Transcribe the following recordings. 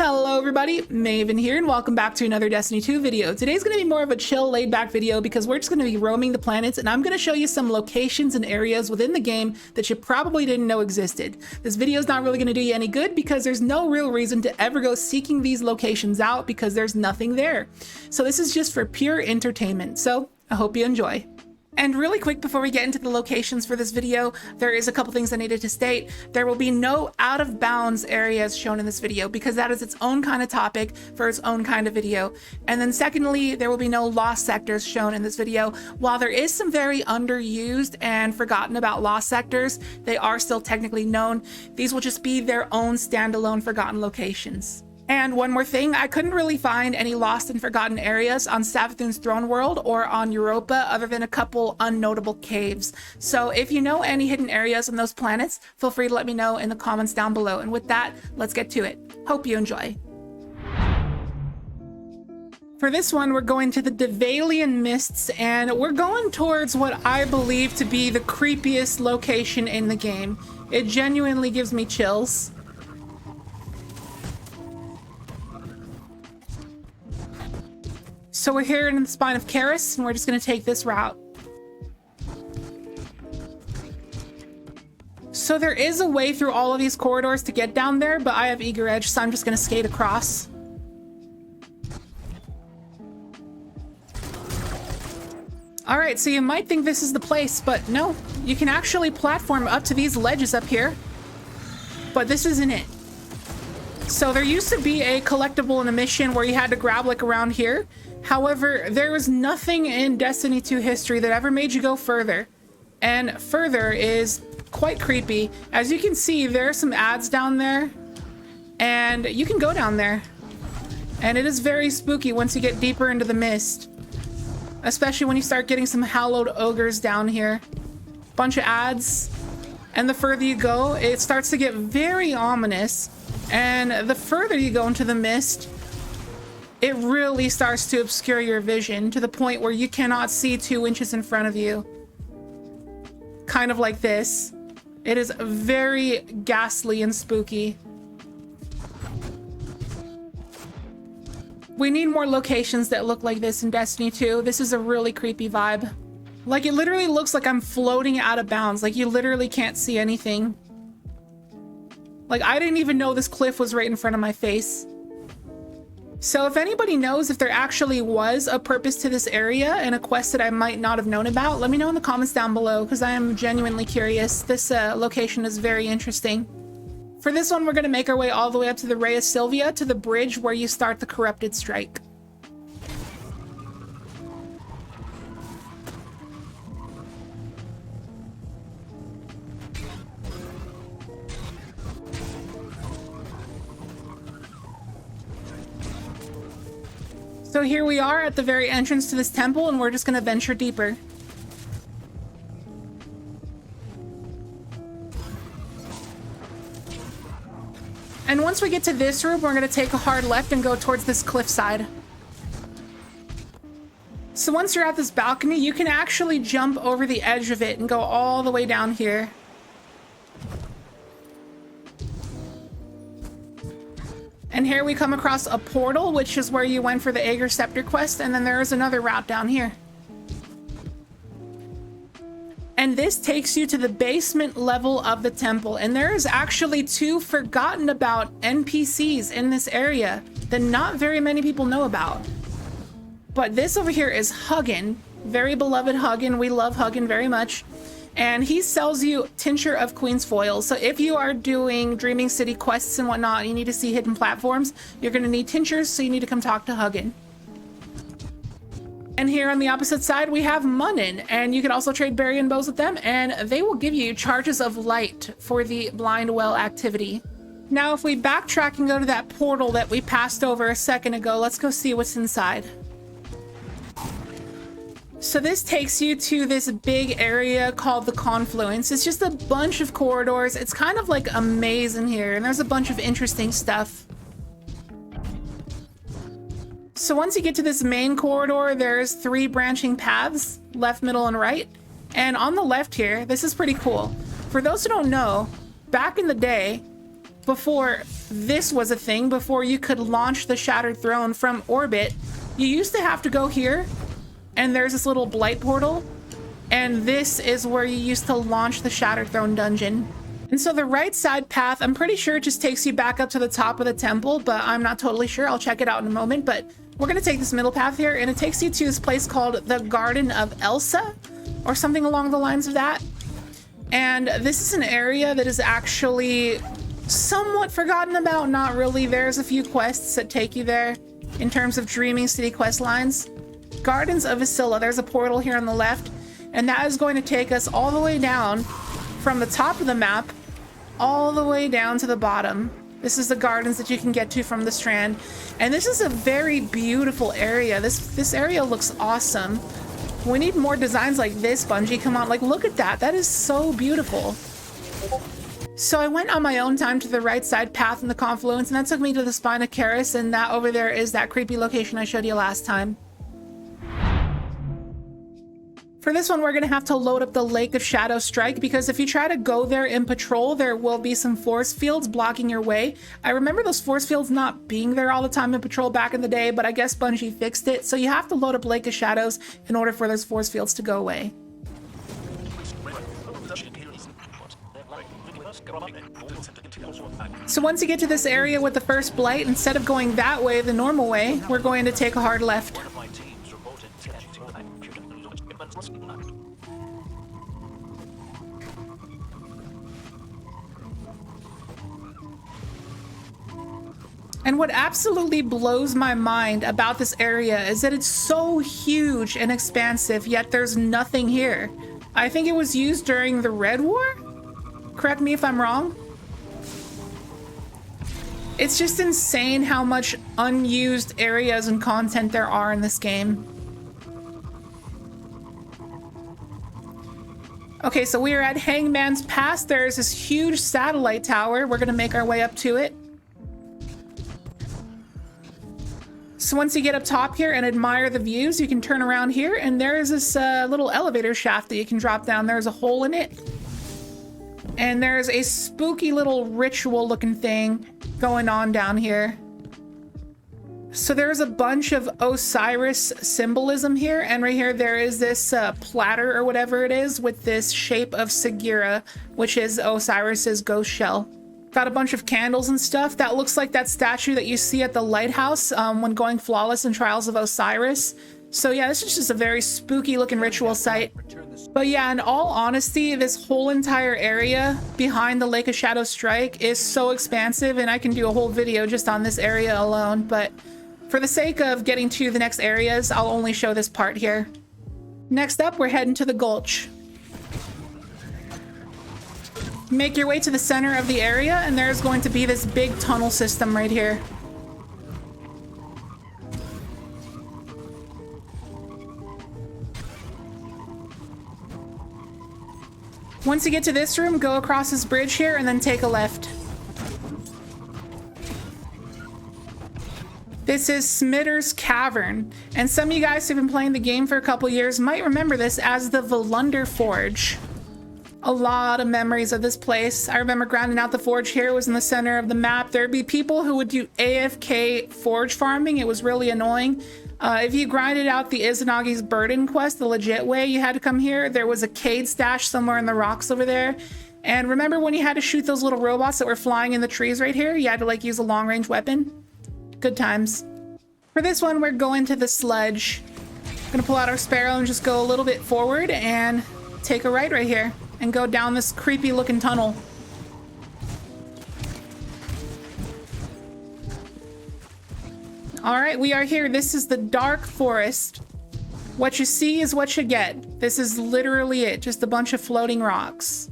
Hello everybody, Maven here, and welcome back to another Destiny 2 video. Today's going to be more of a chill, laid-back video because we're just going to be roaming the planets, and I'm going to show you some locations and areas within the game that you probably didn't know existed. This video is not really going to do you any good because there's no real reason to ever go seeking these locations out because there's nothing there. So this is just for pure entertainment, so I hope you enjoy. And really quick before we get into the locations for this video, there is a couple things I needed to state. There will be no out of bounds areas shown in this video because that is its own kind of topic for its own kind of video. And then secondly, there will be no lost sectors shown in this video. While there is some very underused and forgotten about lost sectors, they are still technically known. These will just be their own standalone forgotten locations. And one more thing, I couldn't really find any lost and forgotten areas on Savathun's throne world or on Europa other than a couple unnotable caves. So if you know any hidden areas on those planets, feel free to let me know in the comments down below. And with that, let's get to it. Hope you enjoy. For this one, we're going to the Devalian Mists, and we're going towards what I believe to be the creepiest location in the game. It genuinely gives me chills. So we're here in the spine of Karis, and we're just going to take this route. So there is a way through all of these corridors to get down there, but I have eager edge, so I'm just going to skate across. Alright, so you might think this is the place, but no. You can actually platform up to these ledges up here, but this isn't it. So there used to be a collectible in a mission where you had to grab like around here. However, there was nothing in Destiny 2 history that ever made you go further. And further is quite creepy. As you can see, there are some ads down there, and you can go down there. And it is very spooky once you get deeper into the mist. Especially when you start getting some hallowed ogres down here. Bunch of ads. And the further you go, it starts to get very ominous. And the further you go into the mist, it really starts to obscure your vision to the point where you cannot see 2 inches in front of you. Kind of like this. It is very ghastly and spooky. We need more locations that look like this in Destiny 2. This is a really creepy vibe. Like, it literally looks like I'm floating out of bounds. Like, you literally can't see anything. Like, I didn't even know this cliff was right in front of my face. So if anybody knows if there actually was a purpose to this area and a quest that I might not have known about, let me know in the comments down below because I am genuinely curious. This location is very interesting. For this one, we're going to make our way all the way up to the Rhea Silvia, to the bridge where you start the Corrupted Strike. So here we are at the very entrance to this temple, and we're just going to venture deeper. And once we get to this room, we're going to take a hard left and go towards this cliffside. So once you're at this balcony, you can actually jump over the edge of it and go all the way down here. And here we come across a portal, which is where you went for the Aegir Scepter quest, and then there is another route down here. And this takes you to the basement level of the temple, and there is actually 2 forgotten about NPCs in this area that not very many people know about. But this over here is Huggin, very beloved Huggin. We love Huggin very much. And he sells you Tincture of Queen's Foil. So if you are doing Dreaming City quests and whatnot, and you need to see hidden platforms, you're going to need tinctures, so you need to come talk to Huggin. And here on the opposite side, we have Munnin, and you can also trade berry and bows with them, and they will give you charges of light for the Blind Well activity. Now, if we backtrack and go to that portal that we passed over a second ago, let's go see what's inside. So this takes you to this big area called the Confluence. It's just a bunch of corridors. It's kind of like a maze in here, and there's a bunch of interesting stuff. So once you get to this main corridor, there's 3 branching paths, left, middle, and right. And on the left here, this is pretty cool. For those who don't know, back in the day, before this was a thing, before you could launch the Shattered Throne from orbit, you used to have to go here, and there's this little blight portal, and this is where you used to launch the Shattered Throne dungeon. And so the right side path, I'm pretty sure it just takes you back up to the top of the temple, but I'm not totally sure. I'll check it out in a moment. But we're going to take this middle path here, and it takes you to this place called the Garden of Elsa, or something along the lines of that. And this is an area that is actually somewhat forgotten about. Not really. There's a few quests that take you there in terms of Dreaming City quest lines. Gardens of Isilla. There's a portal here on the left, and that is going to take us all the way down from the top of the map all the way down to the bottom. This is the gardens that you can get to from the Strand, and this is a very beautiful area. This area looks awesome. We need more designs like this, Bungie. Come on, like, look at that. That is so beautiful. So I went on my own time to the right side path in the confluence, and that took me to the Spine of Karis, and that over there is that creepy location I showed you last time. For this one, we're going to have to load up the Lake of Shadow Strike, because if you try to go there in patrol, there will be some force fields blocking your way. I remember those force fields not being there all the time in patrol back in the day, but I guess Bungie fixed it. So you have to load up Lake of Shadows in order for those force fields to go away. So once you get to this area with the first blight, instead of going that way, the normal way, we're going to take a hard left. And what absolutely blows my mind about this area is that it's so huge and expansive, yet there's nothing here. I think it was used during the Red War? Correct me if I'm wrong. It's just insane how much unused areas and content there are in this game. Okay, so we are at Hangman's Pass. There's this huge satellite tower. We're gonna make our way up to it. So once you get up top here and admire the views, you can turn around here, and there is this little elevator shaft that you can drop down. There's a hole in it, and there's a spooky little ritual looking thing going on down here. So there's a bunch of Osiris symbolism here, and right here there is this platter or whatever it is with this shape of Sagira, which is Osiris's ghost shell. Got a bunch of candles and stuff. That looks like that statue that you see at the lighthouse when going flawless in Trials of Osiris. So yeah, this is just a very spooky looking ritual site. But yeah, in all honesty, this whole entire area behind the Lake of Shadow Strike is so expansive, and I can do a whole video just on this area alone. But for the sake of getting to the next areas, I'll only show this part here. Next up, we're heading to the Gulch. Make your way to the center of the area, and there's going to be this big tunnel system right here. Once you get to this room, go across this bridge here and then take a left. This is Smitter's Cavern, and some of you guys who've been playing the game for a couple years might remember this as the Volunder Forge. A lot of memories of this place. I remember grinding out the forge here. It was in the center of the map. There'd be people who would do AFK forge farming. It was really annoying. If you grinded out the Izanagi's Burden quest the legit way, you had to come here. There was a Cade stash somewhere in the rocks over there. And remember when you had to shoot those little robots that were flying in the trees right here? You had to like use a long range weapon. Good times. For this one, we're going to the sludge. Gonna pull out our Sparrow and just go a little bit forward and take a right here and go down this creepy looking tunnel. All right, we are here. This is the Dark Forest. What you see is what you get. This is literally it, just a bunch of floating rocks.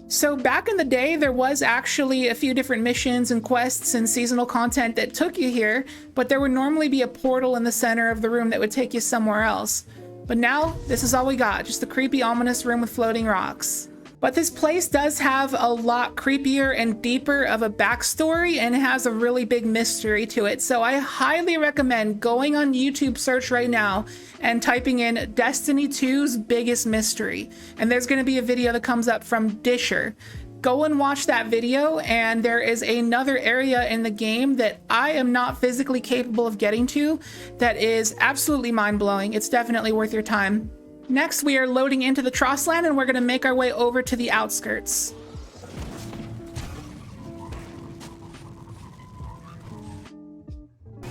So back in the day, there was actually a few different missions and quests and seasonal content that took you here, but there would normally be a portal in the center of the room that would take you somewhere else. But now, this is all we got, just a creepy, ominous room with floating rocks. But this place does have a lot creepier and deeper of a backstory, and it has a really big mystery to it. So I highly recommend going on YouTube search right now and typing in Destiny 2's biggest mystery. And there's going to be a video that comes up from Disher. go and watch that video, and there is another area in the game that I am not physically capable of getting to that is absolutely mind-blowing. It's definitely worth your time. Next, we are loading into the Trossland, and we're going to make our way over to the outskirts.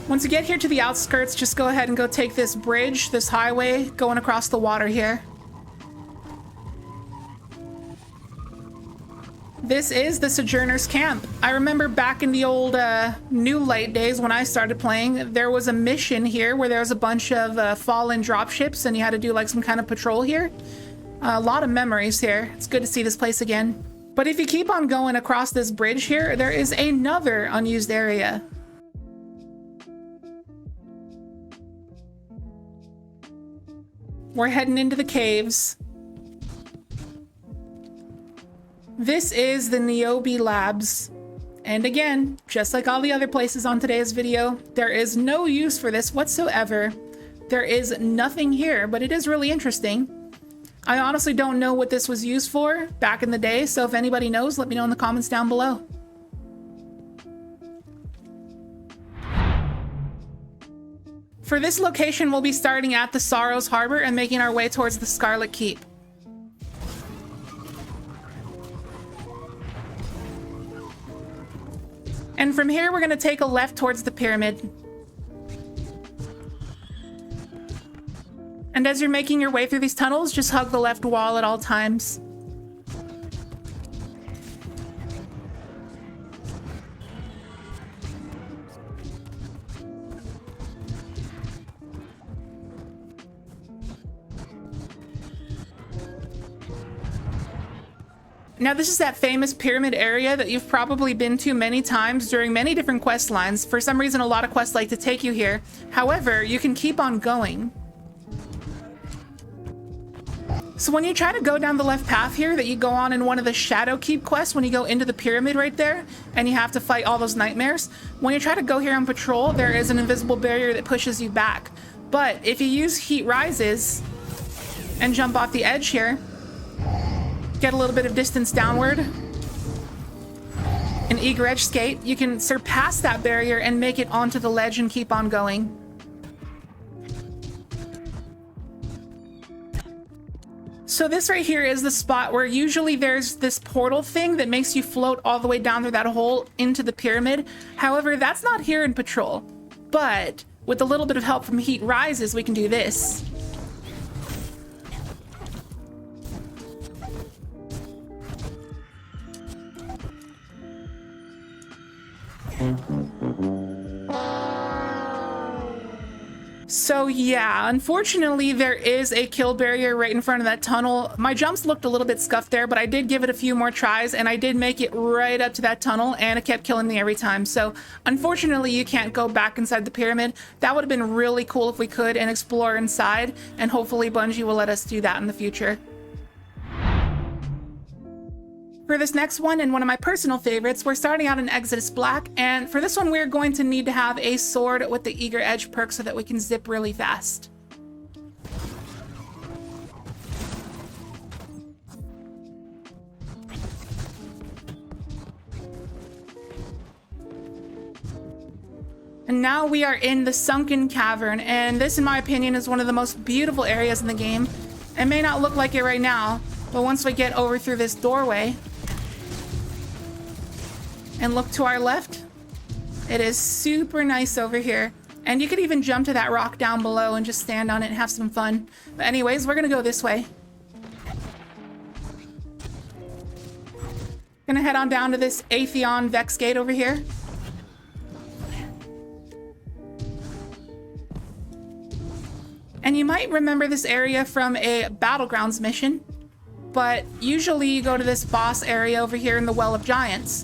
Once you get here to the outskirts, just go ahead and go take this bridge, this highway going across the water here. This is the Sojourner's Camp. I remember back in the old New Light days when I started playing, there was a mission here where there was a bunch of fallen dropships and you had to do like some kind of patrol here. A lot of memories here. It's good to see this place again. But if you keep on going across this bridge here, there is another unused area. We're heading into the caves. This is the Niobe Labs. And again, just like all the other places on today's video, there is no use for this whatsoever. There is nothing here, but it is really interesting. I honestly don't know what this was used for back in the day, so if anybody knows, let me know in the comments down below. For this location, we'll be starting at the Sorrows Harbor and making our way towards the Scarlet Keep. And from here, we're going to take a left towards the pyramid. And as you're making your way through these tunnels, just hug the left wall at all times. Now, this is that famous pyramid area that you've probably been to many times during many different quest lines. For some reason, a lot of quests like to take you here. However, you can keep on going. So when you try to go down the left path here that you go on in one of the Shadow Keep quests, when you go into the pyramid right there, and you have to fight all those nightmares, when you try to go here on patrol, there is an invisible barrier that pushes you back. But if you use Heat Rises and jump off the edge here, get a little bit of distance downward, an eager edge skate, you can surpass that barrier and make it onto the ledge and keep on going. So this right here is the spot where usually there's this portal thing that makes you float all the way down through that hole into the pyramid. However, that's not here in Patrol, but with a little bit of help from Heat Rises, we can do this. So yeah, unfortunately there is a kill barrier right in front of that tunnel. My jumps looked a little bit scuffed there, but I did give it a few more tries and I did make it right up to that tunnel and it kept killing me every time. So unfortunately you can't go back inside the pyramid. That would have been really cool if we could and explore inside, and hopefully Bungie will let us do that in the future. For this next one, and one of my personal favorites, we're starting out in Exodus Black, and for this one we're going to need to have a sword with the Eager Edge perk so that we can zip really fast. And now we are in the Sunken Cavern, and this in my opinion is one of the most beautiful areas in the game. It may not look like it right now, but once we get over through this doorway and look to our left, it is super nice over here. And you could even jump to that rock down below and just stand on it and have some fun. But anyways, we're gonna go this way. Gonna head on down to this Atheon Vex Gate over here. And you might remember this area from a Battlegrounds mission, but usually you go to this boss area over here in the Well of Giants.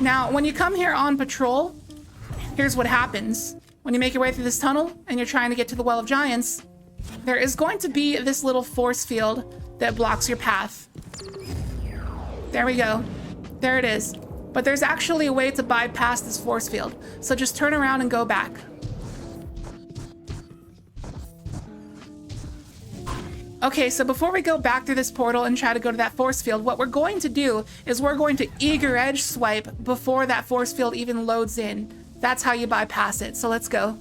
Now, when you come here on patrol, here's what happens. When you make your way through this tunnel and you're trying to get to the Well of Giants, there is going to be this little force field that blocks your path. There we go. There it is. But there's actually a way to bypass this force field. So just turn around and go back. Okay, so before we go back through this portal and try to go to that force field, what we're going to do is we're going to eager edge swipe before that force field even loads in. That's how you bypass it, so let's go.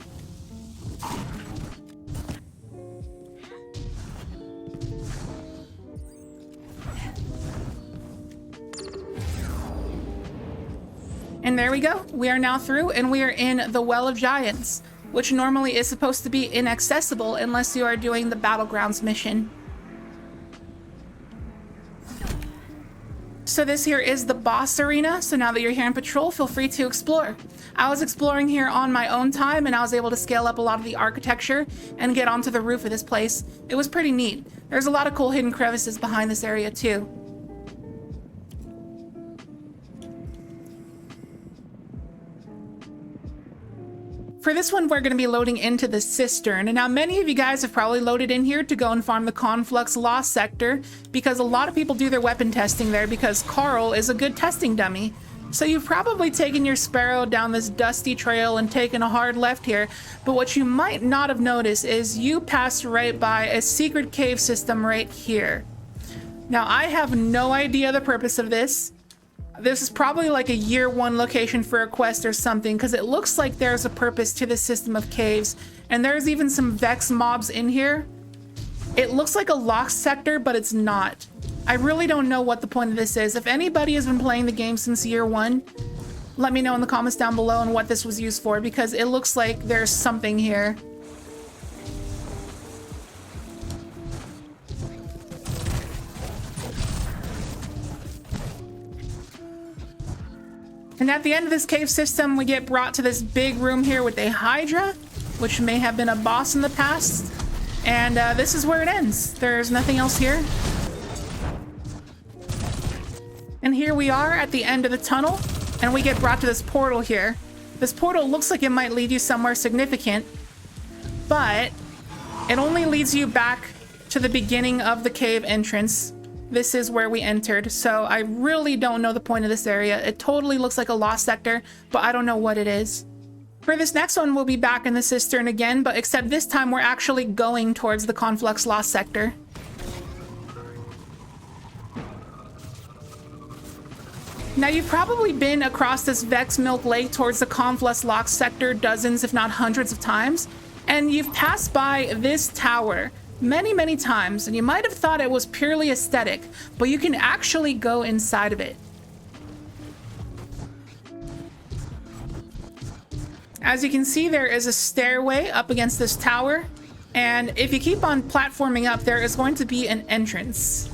And there we go. We are now through, and we are in the Well of Giants, which normally is supposed to be inaccessible unless you are doing the Battlegrounds mission. So this here is the boss arena, so now that you're here in patrol, feel free to explore. I was exploring here on my own time, and I was able to scale up a lot of the architecture and get onto the roof of this place. It was pretty neat. There's a lot of cool hidden crevices behind this area too. For this one, we're going to be loading into the cistern. And now many of you guys have probably loaded in here to go and farm the Conflux Lost Sector, because a lot of people do their weapon testing there because Carl is a good testing dummy. So you've probably taken your Sparrow down this dusty trail and taken a hard left here. But what you might not have noticed is you passed right by a secret cave system right here. Now, I have no idea the purpose of this. This is probably like a year one location for a quest or something, because it looks like there's a purpose to this system of caves, and there's even some Vex mobs in here. It looks like a lost sector, but it's not. I really don't know what the point of this is. If anybody has been playing the game since year one, let me know in the comments down below and what this was used for, because it looks like there's something here. And at the end of this cave system, we get brought to this big room here with a Hydra, which may have been a boss in the past. And this is where it ends. There's nothing else here. And here we are at the end of the tunnel, and we get brought to this portal here. This portal looks like it might lead you somewhere significant, but it only leads you back to the beginning of the cave entrance. This is where we entered, so I really don't know the point of this area. It totally looks like a lost sector, but I don't know what it is. For this next one, we'll be back in the cistern again, but except this time we're actually going towards the Conflux Lost Sector. Now, you've probably been across this Vex Milk Lake towards the Conflux Lost Sector dozens, if not hundreds of times, and you've passed by this tower many times, and you might have thought it was purely aesthetic, but you can actually go inside of it. As you can see, there is a stairway up against this tower, and if you keep on platforming up, there is going to be an entrance.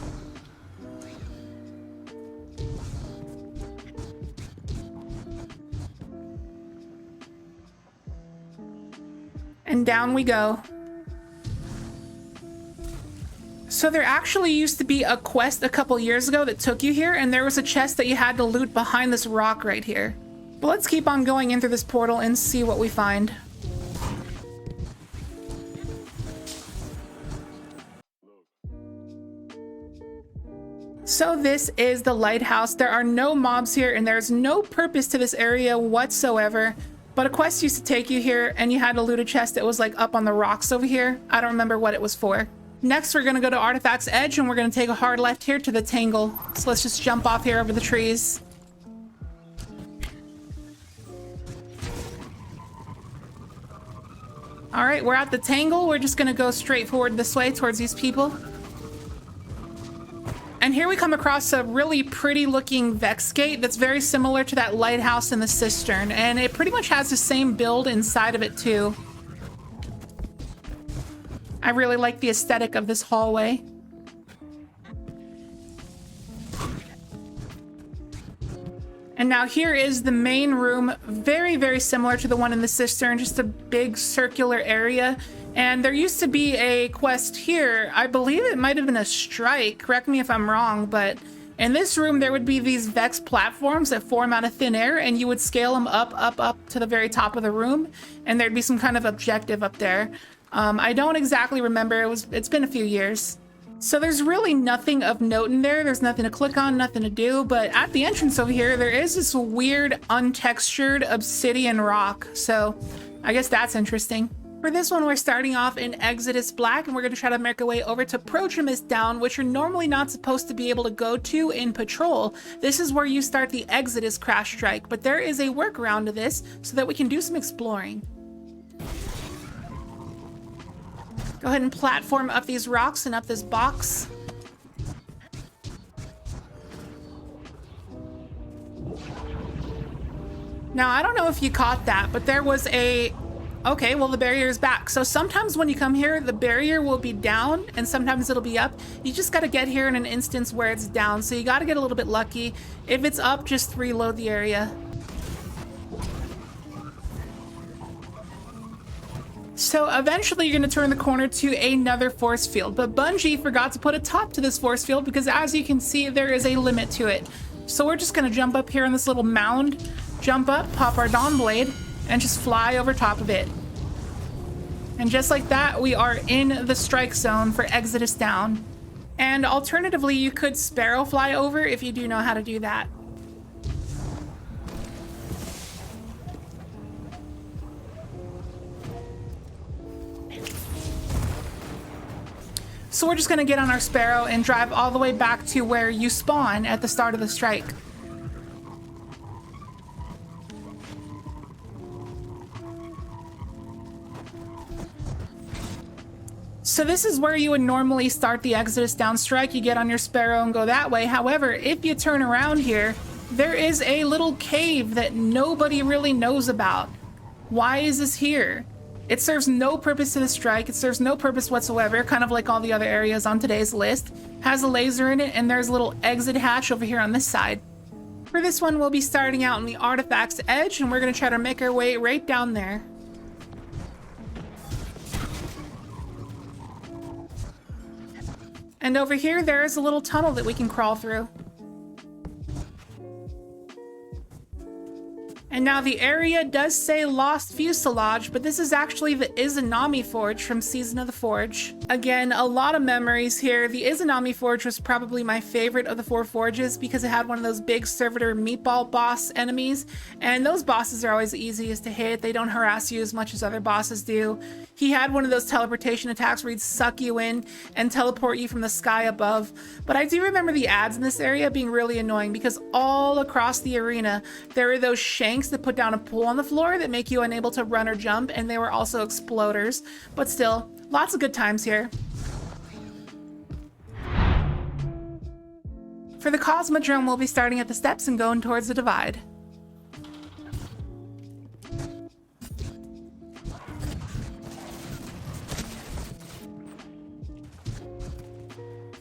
And down we go. So there actually used to be a quest a couple years ago that took you here, and there was a chest that you had to loot behind this rock right here. But let's keep on going in through this portal and see what we find. So this is the lighthouse. There are no mobs here, and there's no purpose to this area whatsoever. But a quest used to take you here, and you had to loot a chest that was like up on the rocks over here. I don't remember what it was for. Next, we're gonna go to Artifact's Edge, and we're gonna take a hard left here to the Tangle. So let's just jump off here over the trees. All right, we're at the Tangle. We're just gonna go straight forward this way towards these people. And here we come across a really pretty looking Vex gate that's very similar to that lighthouse in the cistern, and it pretty much has the same build inside of it too. I really like the aesthetic of this hallway. And now here is the main room, very similar to the one in the cistern, just a big circular area. And there used to be a quest here. I believe it might have been a strike, correct me if I'm wrong, but in this room there would be these Vex platforms that form out of thin air, and you would scale them up to the very top of the room, and there'd be some kind of objective up there. I don't exactly remember. It's been a few years. So there's really nothing of note in there. There's nothing to click on, nothing to do. But at the entrance over here, there is this weird untextured obsidian rock. So I guess that's interesting. For this one, we're starting off in Exodus Black, and we're going to try to make our way over to Protrimus Down, which you're normally not supposed to be able to go to in Patrol. This is where you start the Exodus Crash Strike, but there is a workaround to this so that we can do some exploring. Go ahead and platform up these rocks and up this box. Now, I don't know if you caught that, but there was a... Okay, well, the barrier is back. So sometimes when you come here, the barrier will be down and sometimes it'll be up. You just got to get here in an instance where it's down. So you got to get a little bit lucky. If it's up, just reload the area. So eventually you're going to turn the corner to another force field, but Bungie forgot to put a top to this force field because as you can see, there is a limit to it. So we're just going to jump up here on this little mound, jump up, pop our Dawn Blade, and just fly over top of it. And just like that, we are in the strike zone for Exodus Down. And alternatively, you could Sparrow fly over if you do know how to do that. So we're just gonna get on our Sparrow and drive all the way back to where you spawn at the start of the strike. So this is where you would normally start the Exodus Down strike. You get on your Sparrow and go that way. However, if you turn around here, there is a little cave that nobody really knows about. Why is this here? It serves no purpose to the strike. It serves no purpose whatsoever, kind of like all the other areas on today's list. Has a laser in it, and there's a little exit hatch over here on this side. For this one, we'll be starting out on the Artifact's edge, and we're going to try to make our way right down there. And over here, there is a little tunnel that we can crawl through. And now the area does say Lost Fuselage, but this is actually the Izanami Forge from Season of the Forge. Again, a lot of memories here. The Izanami Forge was probably my favorite of the 4 forges because it had one of those big servitor meatball boss enemies, and those bosses are always the easiest to hit. They don't harass you as much as other bosses do. He had one of those teleportation attacks where he'd suck you in and teleport you from the sky above. But I do remember the ads in this area being really annoying because all across the arena, there are those shanks that put down a pool on the floor that make you unable to run or jump, and they were also exploders. But still, lots of good times here. For the Cosmodrome, we'll be starting at the steps and going towards the divide.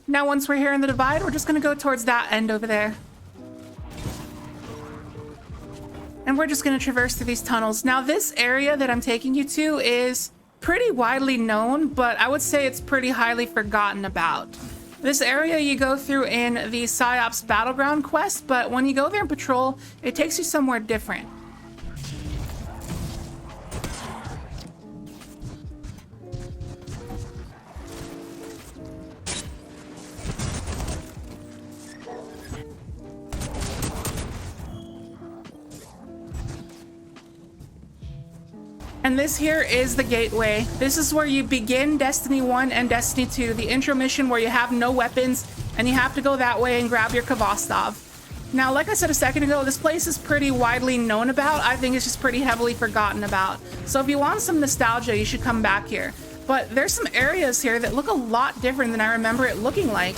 Now once we're here in the divide, we're just going to go towards that end over there. And we're just going to traverse through these tunnels. Now this area that I'm taking you to is pretty widely known, but I would say it's pretty highly forgotten about. This area you go through in the PsyOps Battleground quest, but when you go there in Patrol, it takes you somewhere different. And this here is the gateway. This is where you begin Destiny 1 and Destiny 2, the intro mission where you have no weapons and you have to go that way and grab your Kvostov. Now, like I said a second ago, this place is pretty widely known about. I think it's just pretty heavily forgotten about. So if you want some nostalgia, you should come back here. But there's some areas here that look a lot different than I remember it looking like.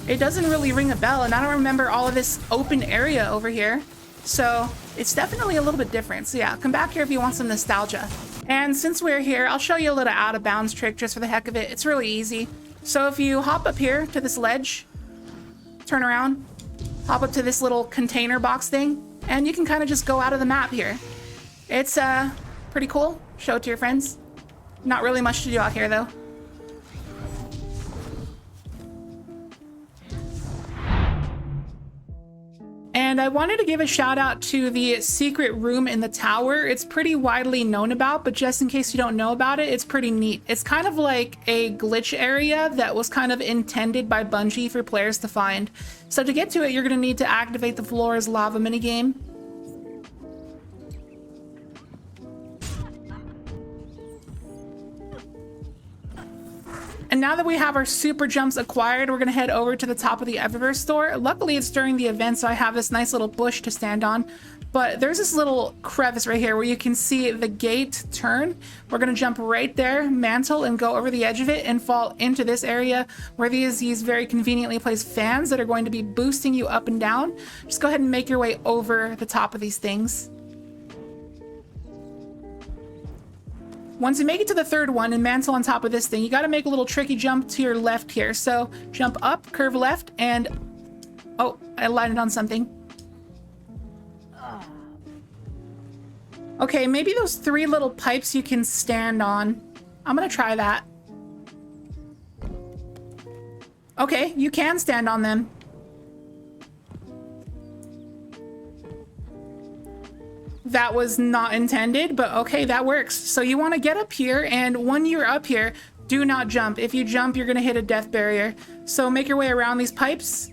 It doesn't really ring a bell, and I don't remember all of this open area over here. So it's definitely a little bit different. So yeah, come back here if you want some nostalgia. And since we're here, I'll show you a little out of bounds trick just for the heck of it. It's really easy. So if you hop up here to this ledge, turn around, hop up to this little container box thing, and you can kind of just go out of the map here. It's pretty cool. Show it to your friends. Not really much to do out here though. And I wanted to give a shout out to the secret room in the tower. It's pretty widely known about, but just in case you don't know about it, it's pretty neat. It's kind of like a glitch area that was kind of intended by Bungie for players to find. So to get to it, you're going to need to activate the Flora's Lava minigame. And now that we have our super jumps acquired, we're going to head over to the top of the Eververse store. Luckily, it's during the event, so I have this nice little bush to stand on. But there's this little crevice right here where you can see the gate turn. We're going to jump right there, mantle, and go over the edge of it and fall into this area where these very conveniently placed fans that are going to be boosting you up and down. Just go ahead and make your way over the top of these things. Once you make it to the third one and mantle on top of this thing, you got to make a little tricky jump to your left here. So jump up, curve left, and oh, I landed on something. Okay, maybe those 3 little pipes you can stand on. I'm gonna try that. Okay, you can stand on them. That was not intended, but okay, that works. So you want to get up here, and when you're up here, do not jump. If you jump, you're gonna hit a death barrier. So make your way around these pipes.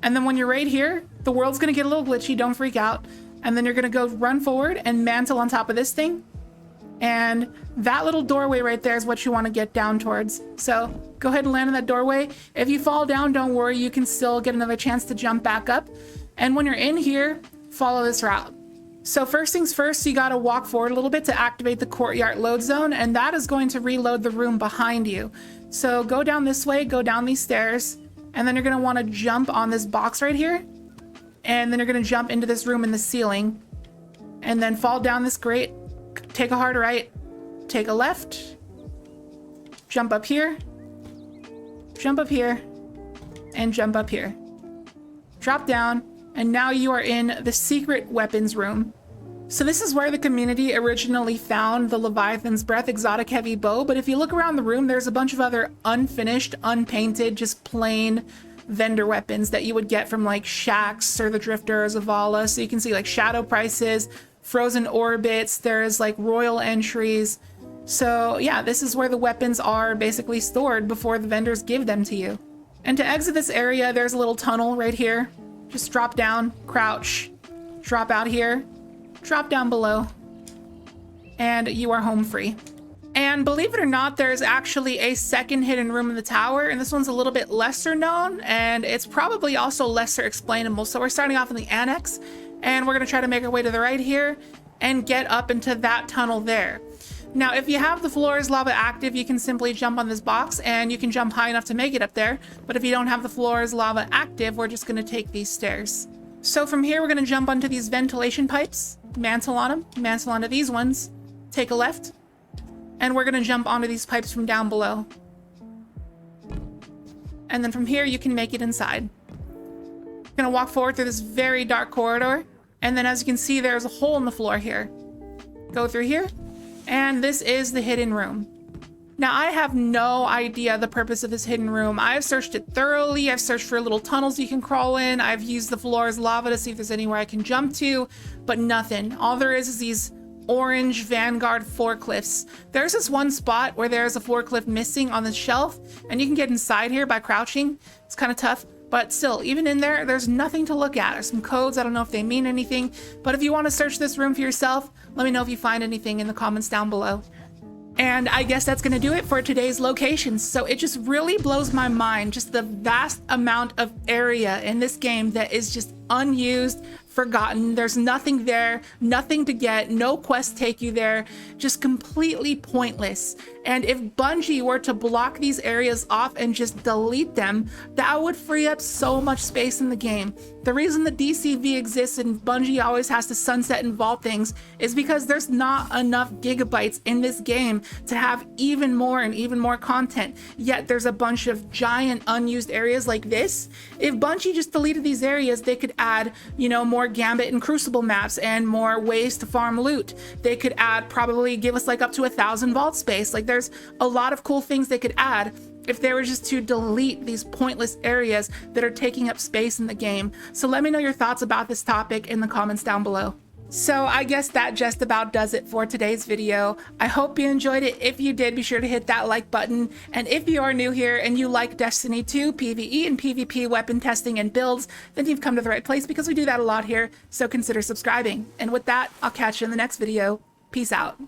And then when you're right here, the world's gonna get a little glitchy, don't freak out. And then you're gonna go run forward and mantle on top of this thing. And that little doorway right there is what you want to get down towards. So go ahead and land in that doorway. If you fall down, don't worry, you can still get another chance to jump back up. And when you're in here, follow this route. So first things first, you gotta walk forward a little bit to activate the courtyard load zone, and that is going to reload the room behind you. So go down this way, go down these stairs, and then you're gonna wanna jump on this box right here. And then you're gonna jump into this room in the ceiling and then fall down this grate, take a hard right, take a left, jump up here, and jump up here. Drop down, and now you are in the secret weapons room. So this is where the community originally found the Leviathan's Breath exotic heavy bow, but if you look around the room, there's a bunch of other unfinished, unpainted, just plain vendor weapons that you would get from like Shaxx or the Drifter or Zavala. So you can see like shadow prices, frozen orbits, there's like royal entries. So yeah, this is where the weapons are basically stored before the vendors give them to you. And to exit this area, there's a little tunnel right here. Just drop down, crouch, drop out here, drop down below, and you are home free. And believe it or not, there's actually a second hidden room in the tower, and this one's a little bit lesser known, and it's probably also lesser explainable. So we're starting off in the annex, and we're gonna try to make our way to the right here and get up into that tunnel there. Now, if you have the floor is lava active, you can simply jump on this box and you can jump high enough to make it up there. But if you don't have the floor is lava active, we're just gonna take these stairs. So from here, we're gonna jump onto these ventilation pipes, mantle on them, mantle onto these ones, take a left, and we're gonna jump onto these pipes from down below. And then from here, you can make it inside. You're gonna walk forward through this very dark corridor. And then as you can see, there's a hole in the floor here. Go through here, and this is the hidden room. Now, I have no idea the purpose of this hidden room. I've searched it thoroughly. I've searched for little tunnels you can crawl in. I've used the floor as lava to see if there's anywhere I can jump to, but nothing. All there is these orange Vanguard forklifts. There's this one spot where there's a forklift missing on the shelf, and you can get inside here by crouching. It's kind of tough, but still, even in there, there's nothing to look at. There's some codes. I don't know if they mean anything, but if you want to search this room for yourself, let me know if you find anything in the comments down below. And I guess that's going to do it for today's locations. So it just really blows my mind, just the vast amount of area in this game that is just unused, forgotten. There's nothing there, nothing to get, no quests take you there, just completely pointless. And if Bungie were to block these areas off and just delete them, that would free up so much space in the game. The reason the DCV exists and Bungie always has to sunset and vault things is because there's not enough gigabytes in this game to have even more and even more content. Yet there's a bunch of giant unused areas like this. If Bungie just deleted these areas, they could add, more Gambit and Crucible maps and more ways to farm loot. They could add, probably give us like up to 1,000 vault space. Like there's a lot of cool things they could add if they were just to delete these pointless areas that are taking up space in the game. So let me know your thoughts about this topic in the comments down below. So I guess that just about does it for today's video. I hope you enjoyed it. If you did, be sure to hit that like button. And if you are new here and you like Destiny 2 PvE and PvP weapon testing and builds, then you've come to the right place because we do that a lot here. So consider subscribing. And with that, I'll catch you in the next video. Peace out.